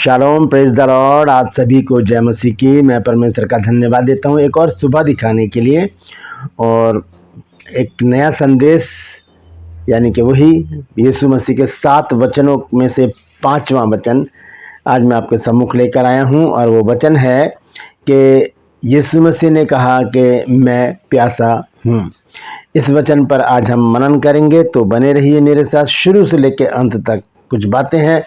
Shalom, praise the Lord. आप सभी को जय मसीह की। मैं परमेश्वर का धन्यवाद देता हूँ एक और सुबह दिखाने के लिए, और एक नया संदेश, यानी कि वही यीशु मसीह के 7 वचनों में से 5वां वचन आज मैं आपके सम्मुख लेकर आया हूँ। और वो वचन है कि यीशु मसीह ने कहा कि मैं प्यासा हूँ। इस वचन पर आज हम मनन करेंगे, तो बने रहिए मेरे साथ शुरू से लेकर अंत तक। कुछ बातें हैं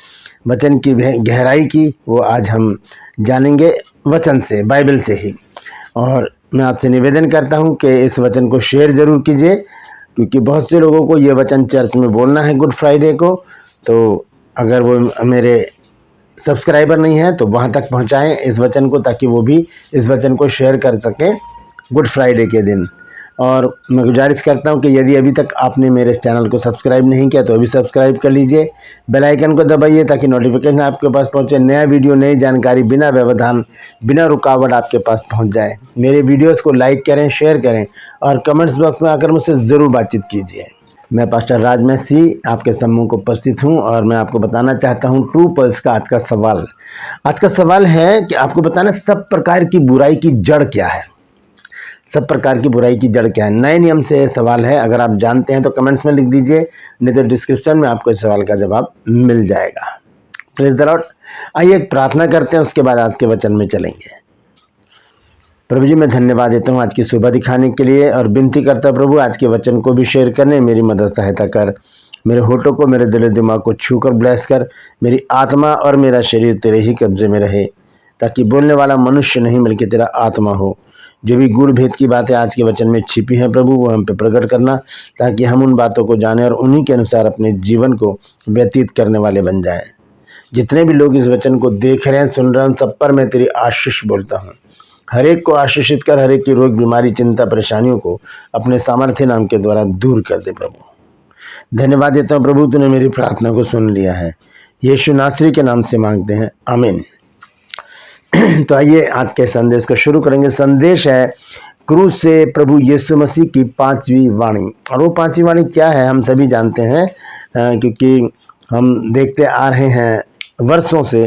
वचन की गहराई की, वो आज हम जानेंगे वचन से, बाइबल से ही। और मैं आपसे निवेदन करता हूँ कि इस वचन को शेयर ज़रूर कीजिए, क्योंकि बहुत से लोगों को ये वचन चर्च में बोलना है गुड फ्राइडे को। तो अगर वो मेरे सब्सक्राइबर नहीं हैं तो वहाँ तक पहुँचाएं इस वचन को, ताकि वो भी इस वचन को शेयर कर सकें गुड फ्राइडे के दिन। और मैं गुजारिश करता हूं कि यदि अभी तक आपने मेरे इस चैनल को सब्सक्राइब नहीं किया तो अभी सब्सक्राइब कर लीजिए, बेल आइकन को दबाइए ताकि नोटिफिकेशन आपके पास पहुंचे। नया वीडियो, नई जानकारी बिना व्यवधान, बिना रुकावट आपके पास पहुंच जाए। मेरे वीडियोस को लाइक करें, शेयर करें और कमेंट्स बॉक्स में आकर मुझसे ज़रूर बातचीत कीजिए। मैं पास्टर राज मसीह आपके सम्मुख उपस्थित हूँ और मैं आपको बताना चाहता हूँ ट्रू पल्स का आज का सवाल। आज का सवाल है कि आपको बताना सब प्रकार की बुराई की जड़ क्या है। सब प्रकार की बुराई की जड़ क्या है? नए नियम से सवाल है। अगर आप जानते हैं तो कमेंट्स में लिख दीजिए, नहीं तो डिस्क्रिप्शन में आपको इस सवाल का जवाब मिल जाएगा। Praise the Lord. आइए एक प्रार्थना करते हैं, उसके बाद आज के वचन में चलेंगे। प्रभु जी, मैं धन्यवाद देता हूँ आज की सुबह दिखाने के लिए, और विनती करता हूँ प्रभु आज के वचन को भी शेयर करने मेरी मदद सहायता कर। मेरे होठों को, मेरे दिल दिमाग को छूकर ब्लेस कर। मेरी आत्मा और मेरा शरीर तेरे ही कब्जे में रहे, ताकि बोलने वाला मनुष्य नहीं बल्कि तेरा आत्मा हो। जो भी गूढ़ भेद की बातें आज के वचन में छिपी हैं प्रभु, वो हम पे प्रकट करना, ताकि हम उन बातों को जानें और उन्हीं के अनुसार अपने जीवन को व्यतीत करने वाले बन जाएं। जितने भी लोग इस वचन को देख रहे हैं, सुन रहे हैं, सब पर मैं तेरी आशीष बोलता हूँ। हर एक को आशीषित कर, हर एक की रोग, बीमारी, चिंता, परेशानियों को अपने सामर्थ्य नाम के द्वारा दूर कर दे प्रभु। धन्यवाद देता हूँ प्रभु, तूने मेरी प्रार्थना को सुन लिया है। यीशु नासरी के नाम से मांगते हैं, आमीन। तो आइए आज के संदेश को शुरू करेंगे। संदेश है क्रूस से प्रभु यीशु मसीह की 5वीं वाणी। और वो 5वीं वाणी क्या है हम सभी जानते हैं, क्योंकि हम देखते आ रहे हैं वर्षों से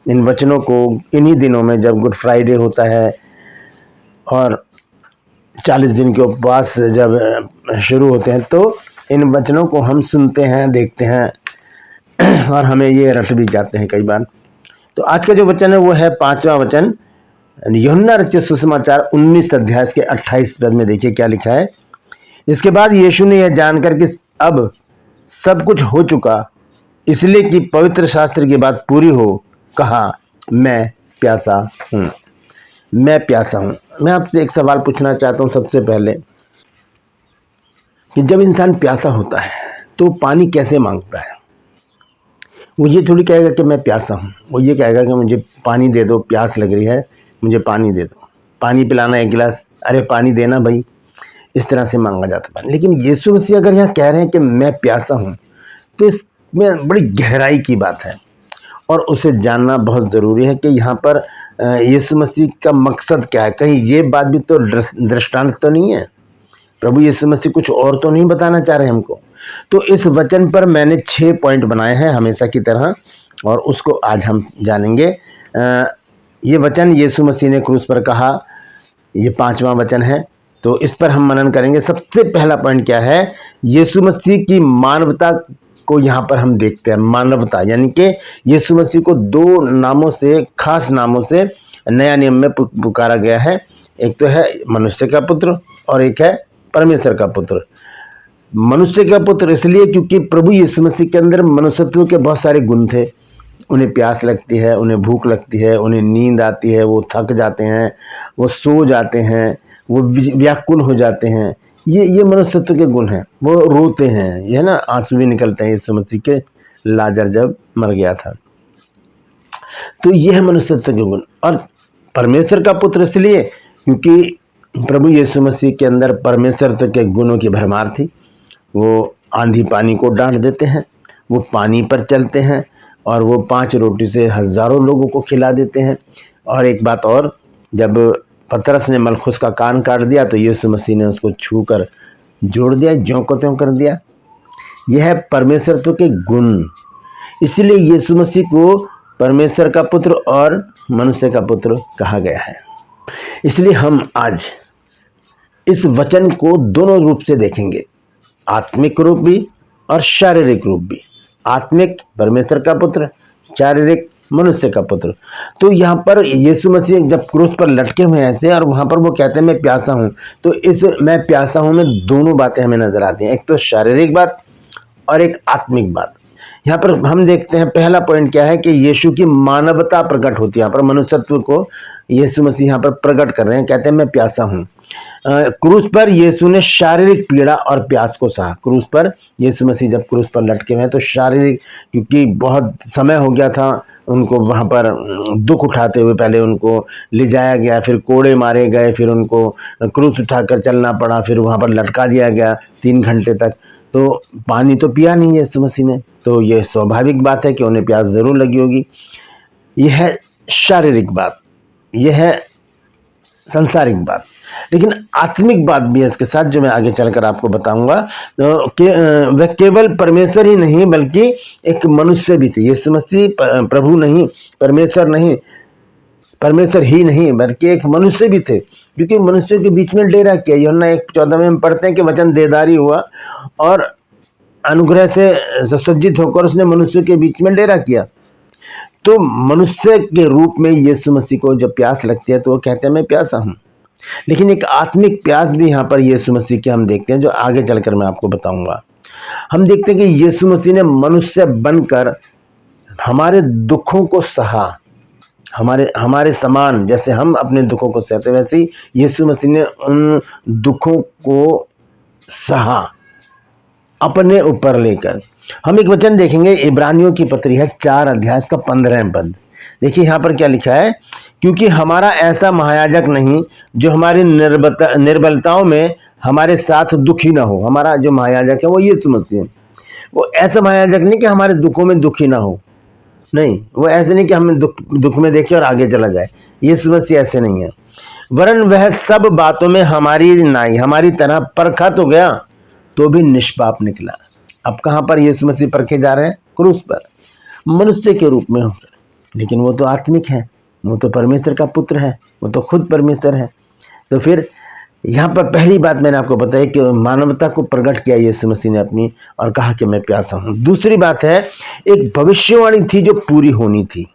इन वचनों को। इन्हीं दिनों में जब गुड फ्राइडे होता है और 40 दिन के उपवास जब शुरू होते हैं, तो इन वचनों को हम सुनते हैं, देखते हैं और हमें ये रट भी जाते हैं कई बार। तो आज का जो वचन है वो है 5वां वचन, यूहन्ना रचित सुसमाचार 19 अध्याय के 28 पद में। देखिए क्या लिखा है। इसके बाद यीशु ने यह जानकर कि अब सब कुछ हो चुका, इसलिए कि पवित्र शास्त्र की बात पूरी हो, कहा, मैं प्यासा हूँ। मैं प्यासा हूँ। मैं आपसे एक सवाल पूछना चाहता हूँ सबसे पहले, कि जब इंसान प्यासा होता है तो पानी कैसे मांगता है? वो ये थोड़ी कहेगा कि मैं प्यासा हूँ, वो ये कहेगा कि मुझे पानी दे दो, प्यास लग रही है, मुझे पानी दे दो, पानी पिलाना 1 गिलास, अरे पानी देना भाई। इस तरह से मांगा जाता है। लेकिन यीशु मसीह अगर यहाँ कह रहे हैं कि मैं प्यासा हूँ, तो इसमें बड़ी गहराई की बात है और उसे जानना बहुत ज़रूरी है कि यहाँ पर यीशु मसीह का मकसद क्या है। कहीं ये बात भी तो दृष्टांत तो नहीं है, प्रभु यीशु मसीह कुछ और तो नहीं बताना चाह रहे हमको। तो इस वचन पर मैंने 6 पॉइंट बनाए हैं हमेशा की तरह, और उसको आज हम जानेंगे। ये वचन यीशु मसीह ने क्रूस पर कहा, ये 5वां वचन है, तो इस पर हम मनन करेंगे। सबसे पहला पॉइंट क्या है? यीशु मसीह की मानवता को यहाँ पर हम देखते हैं। मानवता यानी कि यीशु मसीह को 2 नामों से, खास नामों से नया नियम में पुकारा गया है। एक तो है मनुष्य का पुत्र और एक है परमेश्वर का पुत्र। मनुष्य का पुत्र इसलिए क्योंकि प्रभु यीशु मसीह के अंदर मनुष्यत्व के बहुत सारे गुण थे। उन्हें प्यास लगती है, उन्हें भूख लगती है, उन्हें नींद आती है, वो थक जाते हैं, वो सो जाते हैं, वो व्याकुल हो जाते हैं। ये मनुष्यत्व के गुण हैं। वो रोते हैं, ये है ना, आंसू भी निकलते हैं यीशु मसीह के, लाजर जब मर गया था। तो ये है मनुष्यत्व के गुण। और परमेश्वर का पुत्र इसलिए क्योंकि प्रभु यीशु मसीह के अंदर परमेश्वरत्व के गुणों की भरमार थी। वो आंधी पानी को डांट देते हैं, वो पानी पर चलते हैं, और वो 5 रोटी से हज़ारों लोगों को खिला देते हैं। और एक बात और, जब पतरस ने मलखुस का कान काट दिया तो यीशु मसीह ने उसको छू कर जोड़ दिया, ज्यों को त्यों कर दिया। यह है परमेश्वरत्व के गुण। इसलिए यीशु मसीह को परमेश्वर का पुत्र और मनुष्य का पुत्र कहा गया है। इसलिए हम आज इस वचन को दोनों रूप से देखेंगे, आत्मिक रूप भी और शारीरिक रूप भी। आत्मिक परमेश्वर का पुत्र, शारीरिक मनुष्य का पुत्र। तो यहाँ पर यीशु मसीह जब क्रूस पर लटके हुए हैं ऐसे, और वहाँ पर वो कहते हैं मैं प्यासा हूँ, तो इस मैं प्यासा हूँ में दोनों बातें हमें नजर आती हैं, एक तो शारीरिक बात और एक आत्मिक बात। यहाँ पर हम देखते हैं पहला पॉइंट क्या है कि यीशु की मानवता प्रकट होती है। यहाँ पर मनुष्यत्व को यीशु मसीह यहाँ पर प्रकट कर रहे हैं, कहते हैं मैं प्यासा हूँ। क्रूस पर यीशु ने शारीरिक पीड़ा और प्यास को सहा। क्रूस पर यीशु मसीह जब क्रूस पर लटके हुए हैं तो शारीरिक, क्योंकि बहुत समय हो गया था उनको वहाँ पर दुख उठाते हुए, पहले उनको ले जाया गया, फिर कोड़े मारे गए, फिर उनको क्रूस उठाकर चलना पड़ा, फिर वहाँ पर लटका दिया गया 3 घंटे तक। तो पानी तो पिया नहीं यीशु मसीह ने, तो यह स्वाभाविक बात है कि उन्हें प्यास जरूर लगी होगी। यह है शारीरिक बात, यह है सांसारिक बात। लेकिन आत्मिक बात भी है इसके साथ, जो मैं आगे चलकर आपको बताऊंगा। वह केवल परमेश्वर ही नहीं बल्कि एक मनुष्य भी थे। यीशु मसीह प्रभु नहीं, परमेश्वर ही नहीं बल्कि एक मनुष्य भी थे, क्योंकि मनुष्य के बीच में डेरा किया। यूहन्ना 1:14 में हम पढ़ते हैं कि वचन देहधारी हुआ और अनुग्रह से सुसज्जित होकर उसने मनुष्य के बीच में डेरा किया। तो मनुष्य के रूप में यीशु मसीह को जब प्यास लगती है तो वो कहते हैं मैं प्यासा हूँ। लेकिन एक आत्मिक प्यास भी यहाँ पर यीशु मसीह के हम देखते हैं, जो आगे चलकर मैं आपको बताऊंगा। हम देखते हैं कि यीशु मसीह ने मनुष्य बनकर हमारे दुखों को सहा। हमारे समान जैसे हम अपने दुखों को सहते, वैसे ही यीशु मसीह ने उन दुखों को सहा अपने ऊपर लेकर। हम एक वचन देखेंगे, इब्रानियों की पत्री है 4 अध्याय का 15 पद। देखिए यहाँ पर क्या लिखा है, क्योंकि हमारा ऐसा महायाजक नहीं जो हमारी निर्बलताओं में हमारे साथ दुखी ना हो। हमारा जो महायाजक है वो यीशु मसीह है। वो ऐसा महायाजक नहीं कि हमारे दुखों में दुखी ना हो, नहीं, वो ऐसे नहीं कि हमें दुख में देखे और आगे चला जाए। यीशु मसीह ऐसे नहीं है, वरन वह सब बातों में हमारी तरह परखा तो गया तो भी निष्पाप निकला। अब कहाँ पर यीशु मसीह परखे जा रहे हैं? क्रूस पर, मनुष्य के रूप में होकर। लेकिन वो तो आत्मिक है, वो तो परमेश्वर का पुत्र है, वो तो खुद परमेश्वर है। तो फिर यहाँ पर पहली बात मैंने आपको बताई कि मानवता को प्रकट किया यीशु मसीह ने अपनी, और कहा कि मैं प्यासा हूँ। दूसरी बात है, एक भविष्यवाणी थी जो पूरी होनी थी।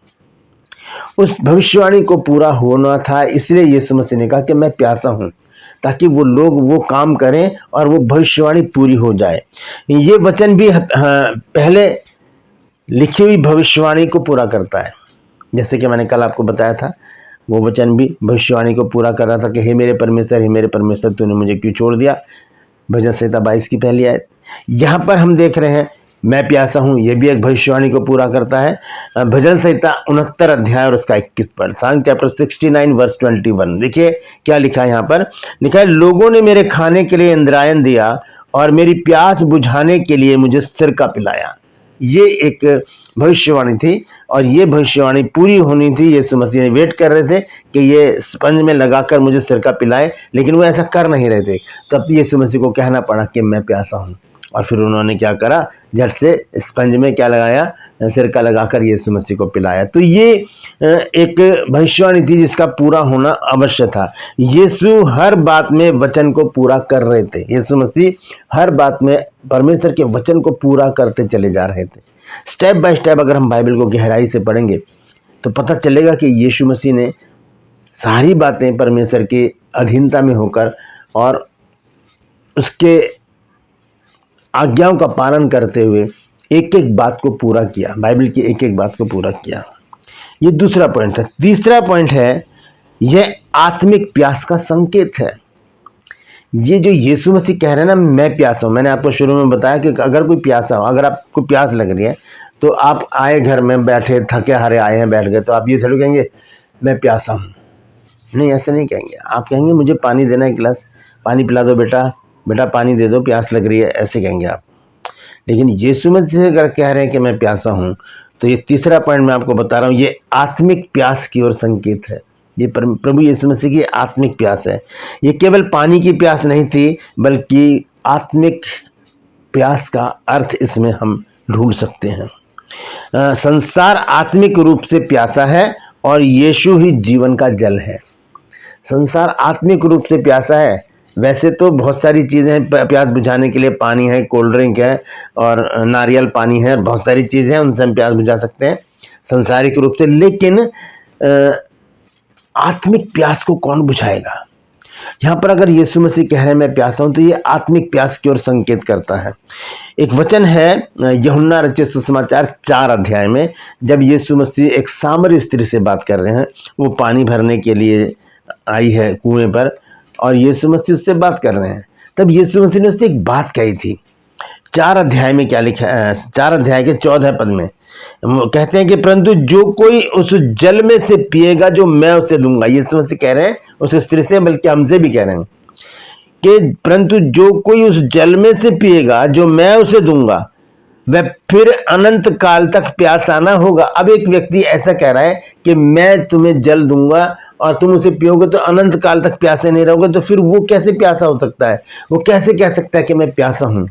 उस भविष्यवाणी को पूरा होना था, इसलिए यीशु मसीह ने कहा कि मैं प्यासा हूँ, ताकि वो लोग वो काम करें और वो भविष्यवाणी पूरी हो जाए। ये वचन भी पहले लिखी हुई भविष्यवाणी को पूरा करता है। जैसे कि मैंने कल आपको बताया था, वो वचन भी भविष्यवाणी को पूरा कर रहा था कि हे मेरे परमेश्वर तूने मुझे क्यों छोड़ दिया। भजन संहिता 22 की पहली आयत। यहाँ पर हम देख रहे हैं मैं प्यासा हूँ, ये भी एक भविष्यवाणी को पूरा करता है। भजन संहिता 69 अध्याय और उसका 21 पद, सॉन्ग चैप्टर 69 वर्स 21। देखिए क्या लिखा है यहाँ पर। लिखा है, लोगों ने मेरे खाने के लिए इंद्रायण दिया और मेरी प्यास बुझाने के लिए मुझे सिरका पिलाया। ये एक भविष्यवाणी थी और ये भविष्यवाणी पूरी होनी थी। यीशु मसीह ने वेट कर रहे थे कि ये स्पंज में लगाकर मुझे सिरका पिलाए, लेकिन वो ऐसा कर नहीं रहे थे। तब यीशु मसीह को कहना पड़ा कि मैं प्यासा हूँ, और फिर उन्होंने क्या करा, झट से स्पंज में क्या लगाया, सिरका लगाकर यीशु मसीह को पिलाया। तो ये एक भविष्यवाणी थी जिसका पूरा होना अवश्य था। यीशु हर बात में वचन को पूरा कर रहे थे। यीशु मसीह हर बात में परमेश्वर के वचन को पूरा करते चले जा रहे थे। स्टेप बाय स्टेप अगर हम बाइबल को गहराई से पढ़ेंगे तो पता चलेगा कि यीशु मसीह ने सारी बातें परमेश्वर की अधीनता में होकर और उसके आज्ञाओं का पालन करते हुए एक एक बात को पूरा किया, बाइबल की एक एक बात को पूरा किया। ये दूसरा पॉइंट था। तीसरा पॉइंट है, यह आत्मिक प्यास का संकेत है। ये जो यीशु मसीह कह रहे हैं ना, मैं प्यासा हूँ, मैंने आपको शुरू में बताया कि अगर कोई प्यासा हो, अगर आपको प्यास लग रही है तो आप आए घर में बैठे थके हारे आए हैं, बैठ गए, तो आप ये थोड़ी कहेंगे मैं प्यासा हूँ। नहीं, ऐसे नहीं कहेंगे। आप कहेंगे मुझे पानी देना, एक गिलास पानी पिला दो बेटा पानी दे दो, प्यास लग रही है, ऐसे कहेंगे आप। लेकिन यीशु मसीह अगर कह रहे हैं कि मैं प्यासा हूँ, तो ये तीसरा पॉइंट मैं आपको बता रहा हूँ, ये आत्मिक प्यास की ओर संकेत है। ये प्रभु यीशु मसीह की आत्मिक प्यास है। ये केवल पानी की प्यास नहीं थी, बल्कि आत्मिक प्यास का अर्थ इसमें हम ढूंढ सकते हैं। संसार आत्मिक रूप से प्यासा है और यीशु ही जीवन का जल है। संसार आत्मिक रूप से प्यासा है। वैसे तो बहुत सारी चीज़ें हैं प्यास बुझाने के लिए, पानी है, कोल्ड ड्रिंक है और नारियल पानी है, बहुत सारी चीज़ें हैं उनसे हम प्यास बुझा सकते हैं संसारिक रूप से, लेकिन आत्मिक प्यास को कौन बुझाएगा? यहाँ पर अगर यीशु मसीह कह रहे हैं मैं प्यासा हूँ, तो ये आत्मिक प्यास की ओर संकेत करता है। एक वचन है यूहन्ना रचित सुसमाचार 4 अध्याय में, जब यीशु मसीह एक सामरी स्त्री से बात कर रहे हैं, वो पानी भरने के लिए आई है कुएं पर और यीशु मसीह उससे बात कर रहे हैं। तब यीशु मसीह ने उससे एक बात कही थी। 4 अध्याय में क्या लिखा है? 4 अध्याय के 14 पद में कहते हैं कि परंतु जो कोई उस जल में से पिएगा जो मैं उसे दूंगा। यीशु मसीह कह रहे हैं उस स्त्री से, बल्कि हमसे भी कह रहे हैं कि परंतु जो कोई उस जल में से पिएगा जो मैं उसे दूंगा, वह फिर अनंत काल तक प्यासा ना होगा। अब एक व्यक्ति ऐसा कह रहा है कि मैं तुम्हें जल दूंगा और तुम उसे पियोगे तो अनंत काल तक प्यासे नहीं रहोगे, तो फिर वो कैसे प्यासा हो सकता है? वो कैसे कह सकता है कि मैं प्यासा हूं?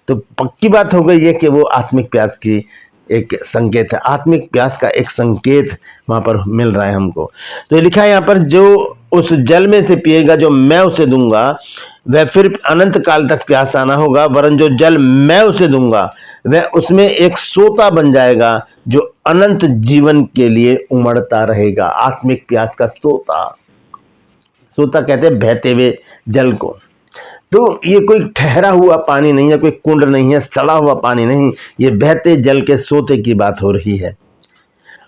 तो पक्की बात हो गई है कि वो आत्मिक प्यास की एक संकेत है, आत्मिक प्यास का एक संकेत वहां पर मिल रहा है हमको। तो ये लिखा है यहाँ पर, जो उस जल में से पिएगा जो मैं उसे दूंगा, वह फिर अनंत काल तक प्यासा ना होगा, वरन जो जल मैं उसे दूंगा वह उसमें एक सोता बन जाएगा जो अनंत जीवन के लिए उमड़ता रहेगा। आत्मिक प्यास का सोता, सोता कहते हैं बहते हुए जल को। तो ये कोई ठहरा हुआ पानी नहीं है, कोई कुंड नहीं है, सड़ा हुआ पानी नहीं, ये बहते जल के सोते की बात हो रही है।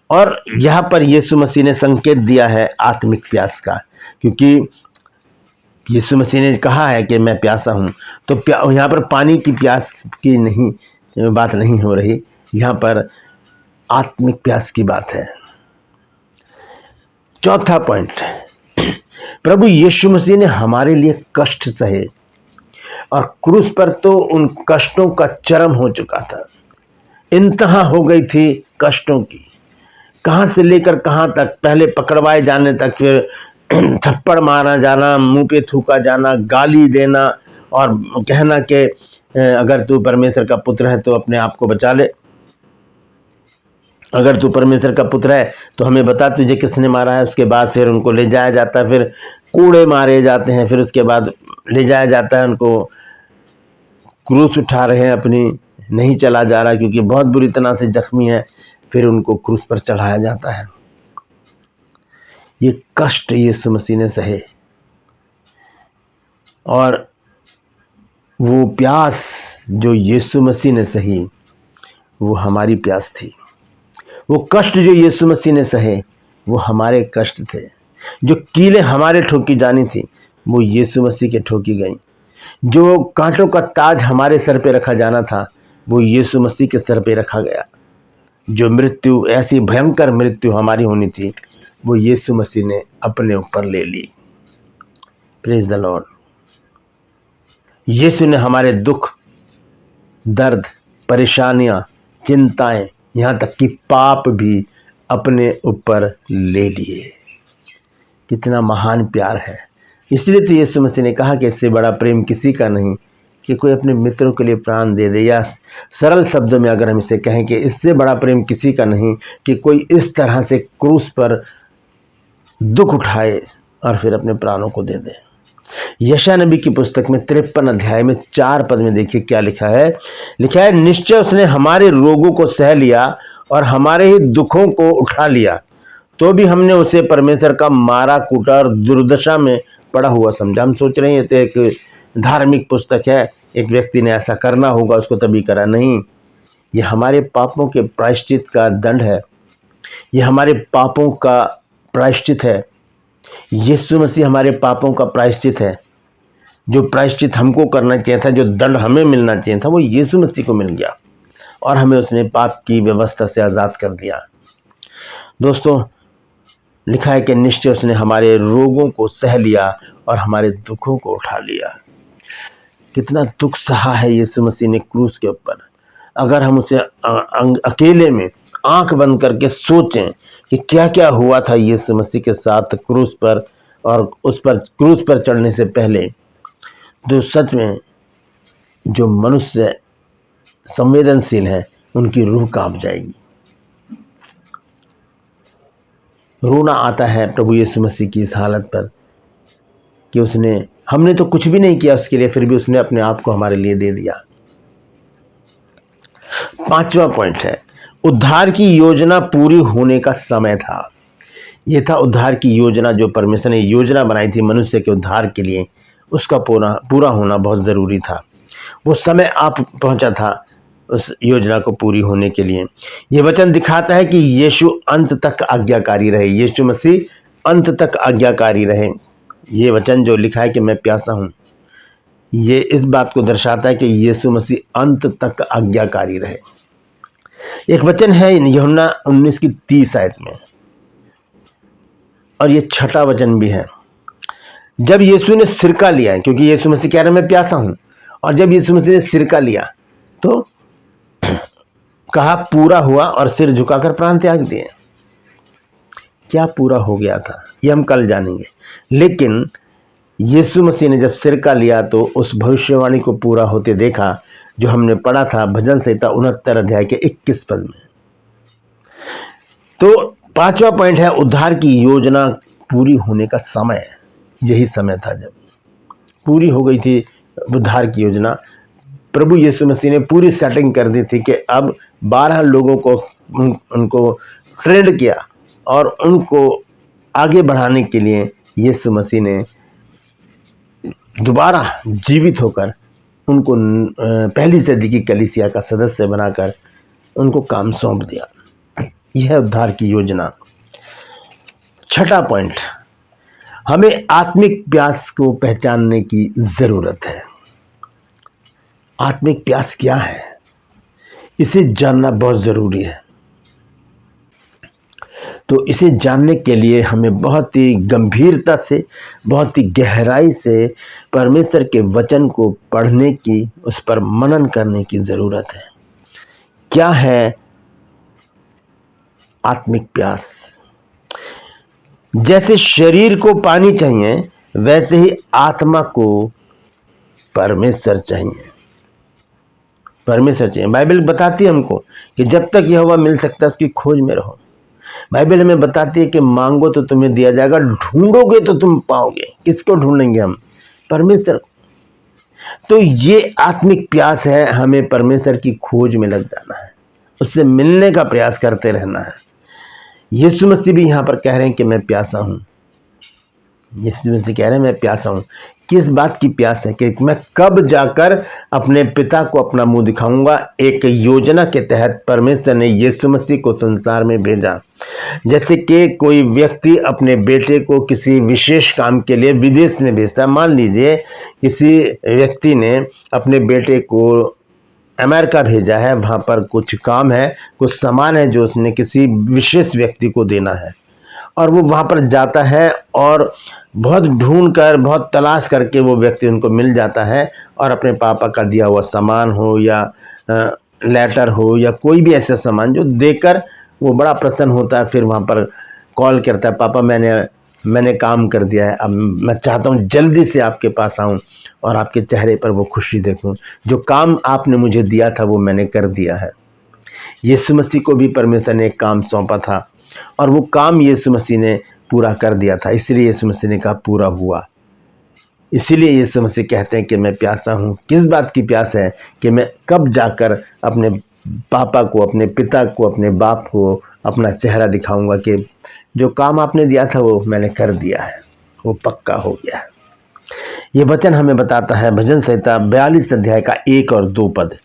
और यहाँ पर यीशु मसीह ने संकेत दिया है आत्मिक प्यास का, क्योंकि यीशु मसीह ने कहा है कि मैं प्यासा हूँ। तो यहाँ पर पानी की प्यास की नहीं बात नहीं हो रही, यहाँ पर आत्मिक प्यास की बात है। चौथा पॉइंट, प्रभु यीशु मसीह ने हमारे लिए कष्ट सहे और क्रूस पर तो उन कष्टों का चरम हो चुका था, इंतहा हो गई थी कष्टों की। कहाँ से लेकर कहाँ तक, पहले पकड़वाए जाने तक, फिर थप्पड़ मारा जाना, मुंह पे थूका जाना, गाली देना और कहना कि अगर तू परमेश्वर का पुत्र है तो अपने आप को बचा ले, अगर तू परमेश्वर का पुत्र है तो हमें बता तुझे किसने मारा है। उसके बाद फिर उनको ले जाया जाता है, फिर कूड़े मारे जाते हैं, फिर उसके बाद ले जाया जाता है, उनको क्रूस उठा रहे हैं अपनी, नहीं चला जा रहा क्योंकि बहुत बुरी तरह से जख्मी है, फिर उनको क्रूस पर चढ़ाया जाता है। ये कष्ट यीशु मसीह ने सहे और वो प्यास जो यीशु मसीह ने सही वो हमारी प्यास थी। वो कष्ट जो यीशु मसीह ने सहे वो हमारे कष्ट थे। जो कीलें हमारे ठोकी जानी थी वो यीशु मसीह के ठोकी गई। जो कांटों का ताज हमारे सर पे रखा जाना था वो यीशु मसीह के सर पे रखा गया। जो मृत्यु, ऐसी भयंकर मृत्यु हमारी होनी थी, वो यीशु मसीह ने अपने ऊपर ले ली। Praise the lord. यीशु ने हमारे दुख, दर्द, परेशानियां, चिंताएं, यहाँ तक कि पाप भी अपने ऊपर ले लिए। कितना महान प्यार है। इसलिए तो यीशु मसीह ने कहा कि इससे बड़ा प्रेम किसी का नहीं कि कोई अपने मित्रों के लिए प्राण दे दे, या सरल शब्दों में अगर हम इसे कहें कि इससे बड़ा प्रेम किसी का नहीं कि कोई इस तरह से क्रूस पर दुख उठाए और फिर अपने प्राणों को दे दे। यशायाह नबी की पुस्तक में 53 अध्याय में 4 पद में देखिए क्या लिखा है। लिखा है, निश्चय उसने हमारे रोगों को सह लिया और हमारे ही दुखों को उठा लिया, तो भी हमने उसे परमेश्वर का मारा कूटा और दुर्दशा में पड़ा हुआ समझा। हम सोच रहे हैं तो एक धार्मिक पुस्तक है, एक व्यक्ति ने ऐसा करना होगा उसको तभी करा, नहीं। ये हमारे पापों के प्रायश्चित का दंड है, ये हमारे पापों का प्रायश्चित है। यीशु मसीह हमारे पापों का प्रायश्चित है। जो प्रायश्चित हमको करना चाहिए था, जो दंड हमें मिलना चाहिए था, वो यीशु मसीह को मिल गया और हमें उसने पाप की व्यवस्था से आज़ाद कर दिया। दोस्तों, लिखा है कि निश्चय उसने हमारे रोगों को सह लिया और हमारे दुखों को उठा लिया। कितना दुख सहा है यीशु मसीह ने क्रूस के ऊपर। अगर हम उसे अकेले में आंख बंद करके सोचें कि क्या क्या हुआ था यीशु मसीह के साथ क्रूस पर और उस पर क्रूस पर चढ़ने से पहले, तो सच में जो मनुष्य संवेदनशील है उनकी रूह कांप जाएगी। रोना आता है प्रभु यीशु मसीह की इस हालत पर कि हमने तो कुछ भी नहीं किया उसके लिए, फिर भी उसने अपने आप को हमारे लिए दे दिया। 5वां पॉइंट है, उद्धार की योजना पूरी होने का समय था। यह था उद्धार की योजना, जो परमेश्वर ने योजना बनाई थी मनुष्य के उद्धार के लिए, उसका पूरा होना बहुत ज़रूरी था। वो समय आप पहुंचा था उस योजना को पूरी होने के लिए। ये वचन दिखाता है कि यीशु अंत तक आज्ञाकारी रहे, यीशु मसीह अंत तक आज्ञाकारी रहे। ये वचन जो लिखा है कि मैं प्यासा हूँ, ये इस बात को दर्शाता है कि यीशु मसीह अंत तक आज्ञाकारी रहे। एक वचन है यूहन्ना 19 की 30 आयत में, और ये 6वां वचन भी है। जब यीशु ने सिरका लिया, क्योंकि यीशु मसीह कह रहे मैं प्यासा हूँ, और जब यीशु मसीह ने सिरका लिया तो कहा पूरा हुआ, और सिर झुकाकर प्राण त्याग दिए। क्या पूरा हो गया था ये हम कल जानेंगे, लेकिन यीशु मसीह ने जब सिरका लिया तो उस भविष्यवाणी को पूरा होते देखा जो हमने पढ़ा था भजन संहिता 69 अध्याय के 21 पद में। तो 5वां पॉइंट है उद्धार की योजना पूरी होने का समय। यही समय था जब पूरी हो गई थी उद्धार की योजना। प्रभु यीशु मसीह ने पूरी सेटिंग कर दी थी कि अब 12 लोगों को उनको ट्रेंड किया, और उनको आगे बढ़ाने के लिए यीशु मसीह ने दोबारा जीवित होकर उनको पहली सदी की कलीसिया का सदस्य बनाकर उनको काम सौंप दिया। यह उद्धार की योजना। 6वां पॉइंट, हमें आत्मिक प्यास को पहचानने की जरूरत है। आत्मिक प्यास क्या है, इसे जानना बहुत जरूरी है। तो इसे जानने के लिए हमें बहुत ही गंभीरता से, बहुत ही गहराई से परमेश्वर के वचन को पढ़ने की, उस पर मनन करने की जरूरत है। क्या है आत्मिक प्यास? जैसे शरीर को पानी चाहिए, वैसे ही आत्मा को परमेश्वर चाहिए। परमेश्वर चाहिए। बाइबल बताती है हमको कि जब तक यहोवा मिल सकता है उसकी खोज में रहो। बाइबल हमें बताती है कि मांगो तो तुम्हें दिया जाएगा, ढूंढोगे तो तुम पाओगे। किसको ढूंढेंगे हम? परमेश्वर। तो ये आत्मिक प्यास है, हमें परमेश्वर की खोज में लग जाना है, उससे मिलने का प्रयास करते रहना है। यीशु मसीह भी यहाँ पर कह रहे हैं कि मैं प्यासा हूँ। यीशु मसीह कह रहे हैं मैं प्यासा हूँ। किस बात की प्यास है? कि मैं कब जाकर अपने पिता को अपना मुंह दिखाऊंगा। एक योजना के तहत परमेश्वर ने यीशु मसीह को संसार में भेजा। जैसे कि कोई व्यक्ति अपने बेटे को किसी विशेष काम के लिए विदेश में भेजता है। मान लीजिए किसी व्यक्ति ने अपने बेटे को अमेरिका भेजा है, वहाँ पर कुछ काम है, कुछ सामान है जो उसने किसी विशेष व्यक्ति को देना है, और वो वहाँ पर जाता है और बहुत ढूंढ कर, बहुत तलाश करके वो व्यक्ति उनको मिल जाता है, और अपने पापा का दिया हुआ सामान हो या लेटर हो या कोई भी ऐसा सामान जो देकर वो बड़ा प्रसन्न होता है। फिर वहाँ पर कॉल करता है, पापा मैंने काम कर दिया है, अब मैं चाहता हूँ जल्दी से आपके पास आऊँ और आपके चेहरे पर वो खुशी देखूँ। जो काम आपने मुझे दिया था वो मैंने कर दिया है। यीशु मसीह को भी परमेश्वर ने एक काम सौंपा था, और वो काम यीशु मसीह ने पूरा कर दिया था। इसलिए यीशु मसीह ने कहा पूरा हुआ। इसीलिए यीशु मसीह कहते हैं कि मैं प्यासा हूँ। किस बात की प्यास है? कि मैं कब जाकर अपने पापा को, अपने पिता को, अपने बाप को अपना चेहरा दिखाऊंगा कि जो काम आपने दिया था वो मैंने कर दिया है, वो पक्का हो गया है। ये वचन हमें बताता है भजन संहिता 42 अध्याय का 1 और 2 पद।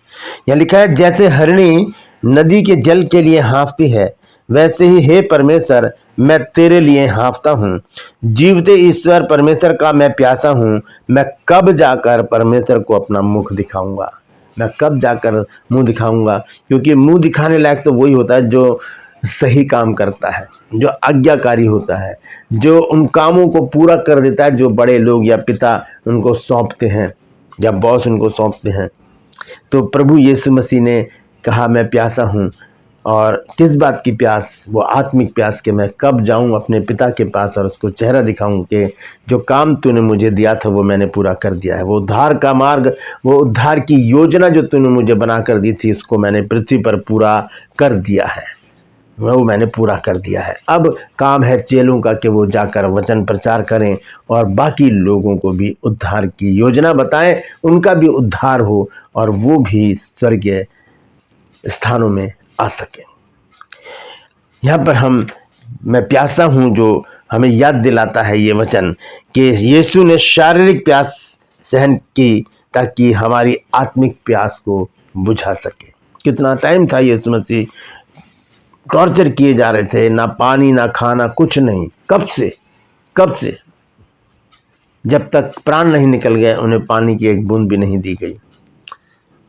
यहाँ लिखा है, जैसे हरिणी नदी के जल के लिए हाँफती है, वैसे ही हे परमेश्वर मैं तेरे लिए हाँफता हूँ। जीवते ईश्वर परमेश्वर का मैं प्यासा हूँ। मैं कब जाकर परमेश्वर को अपना मुख दिखाऊंगा? मैं कब जाकर मुंह दिखाऊंगा? क्योंकि मुंह दिखाने लायक तो वही होता है जो सही काम करता है, जो आज्ञाकारी होता है, जो उन कामों को पूरा कर देता है जो बड़े लोग या पिता उनको सौंपते हैं या बॉस उनको सौंपते हैं। तो प्रभु यीशु मसीह ने कहा मैं प्यासा हूँ, और किस बात की प्यास, वो आत्मिक प्यास कि मैं कब जाऊं अपने पिता के पास और उसको चेहरा दिखाऊं कि जो काम तूने मुझे दिया था वो मैंने पूरा कर दिया है। वो उद्धार का मार्ग, वो उद्धार की योजना जो तूने मुझे बना कर दी थी, उसको मैंने पृथ्वी पर पूरा कर दिया है, वो मैंने पूरा कर दिया है। अब काम है चेलों का कि वो जाकर वचन प्रचार करें और बाकी लोगों को भी उद्धार की योजना बताएं, उनका भी उद्धार हो और वो भी स्वर्गीय स्थानों में आ सकें। यहाँ पर मैं प्यासा हूँ जो हमें याद दिलाता है ये वचन कि यीशु ने शारीरिक प्यास सहन की ताकि हमारी आत्मिक प्यास को बुझा सके। कितना टाइम था यीशु मसीह टॉर्चर किए जा रहे थे, ना पानी ना खाना, कुछ नहीं। कब से जब तक प्राण नहीं निकल गए उन्हें पानी की एक बूंद भी नहीं दी गई।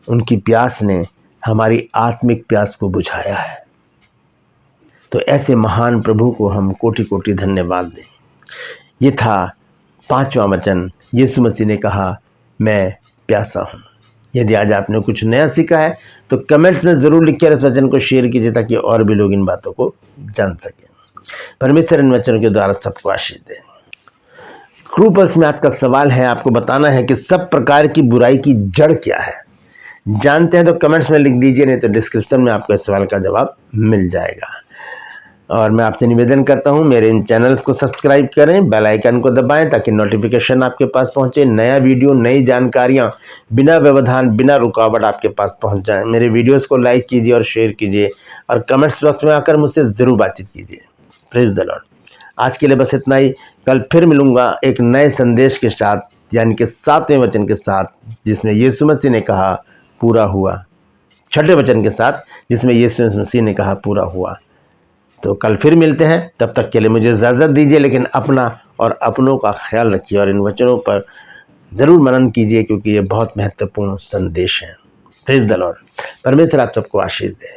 उनकी प्यास ने हमारी आत्मिक प्यास को बुझाया है। तो ऐसे महान प्रभु को हम कोटि कोटि धन्यवाद दें। ये था 5वां वचन। यीशु मसीह ने कहा मैं प्यासा हूँ। यदि आज आपने कुछ नया सीखा है तो कमेंट्स में ज़रूर लिखकर इस वचन को शेयर कीजिए ताकि और भी लोग इन बातों को जान सकें। परमेश्वर इन वचनों के द्वारा सबको आशीष दें। क्रू पल्स में आज का सवाल है, आपको बताना है कि सब प्रकार की बुराई की जड़ क्या है। जानते हैं तो कमेंट्स में लिख दीजिए, नहीं तो डिस्क्रिप्शन में आपको इस सवाल का जवाब मिल जाएगा। और मैं आपसे निवेदन करता हूं मेरे इन चैनल्स को सब्सक्राइब करें, बेल आइकन को दबाएं ताकि नोटिफिकेशन आपके पास पहुंचे, नया वीडियो नई जानकारियां बिना व्यवधान बिना रुकावट आपके पास पहुंच जाएं। मेरे वीडियोस को लाइक कीजिए और शेयर कीजिए और कमेंट्स बॉक्स में आकर मुझसे ज़रूर बातचीत कीजिए। Praise the Lord. आज के लिए बस इतना ही। कल फिर मिलूंगा एक नए संदेश के साथ, यानी कि 7वें वचन के साथ जिसमें यीशु मसीह ने कहा पूरा हुआ। 6ठे वचन के साथ जिसमें यीशु मसीह ने कहा पूरा हुआ। तो कल फिर मिलते हैं, तब तक के लिए मुझे इजाज़त दीजिए, लेकिन अपना और अपनों का ख्याल रखिए और इन वचनों पर ज़रूर मनन कीजिए क्योंकि ये बहुत महत्वपूर्ण संदेश हैं। Praise the Lord. परमेश्वर आप सबको आशीष दे।